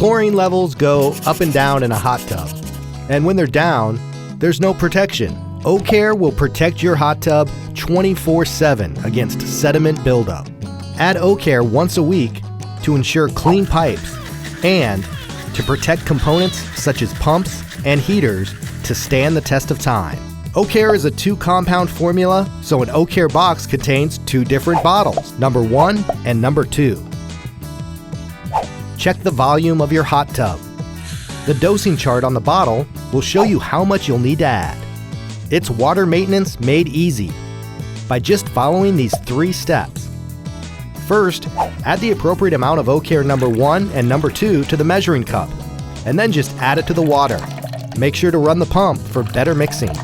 Chlorine levels go up and down in a hot tub. And when they're down, there's no protection. O-Care will protect your hot tub 24/7 against sediment buildup. Add O-Care once a week to ensure clean pipes and to protect components such as pumps and heaters to stand the test of time. O-Care is a 2-compound formula, so an O-Care box contains 2 different bottles, number 1 and number 2. Check the volume of your hot tub. The dosing chart on the bottle will show you how much you'll need to add. It's water maintenance made easy by just following these 3 steps. First, add the appropriate amount of O-Care number 1 and number 2 to the measuring cup, and then just add it to the water. Make sure to run the pump for better mixing.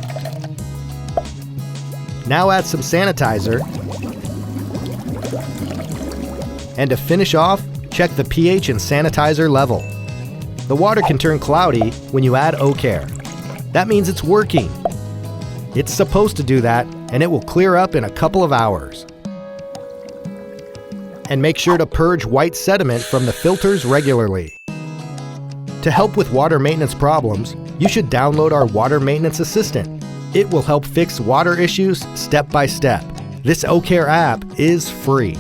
Now add some sanitizer, and to finish off, check the pH and sanitizer level. The water can turn cloudy when you add O-Care. That means it's working. It's supposed to do that, and it will clear up in a couple of hours. And make sure to purge white sediment from the filters regularly. To help with water maintenance problems, you should download our Water Maintenance Assistant. It will help fix water issues step by step. This O-Care app is free.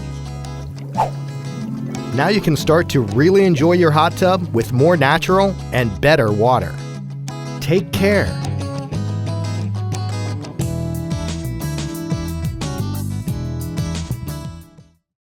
Now you can start to really enjoy your hot tub with more natural and better water. Take care.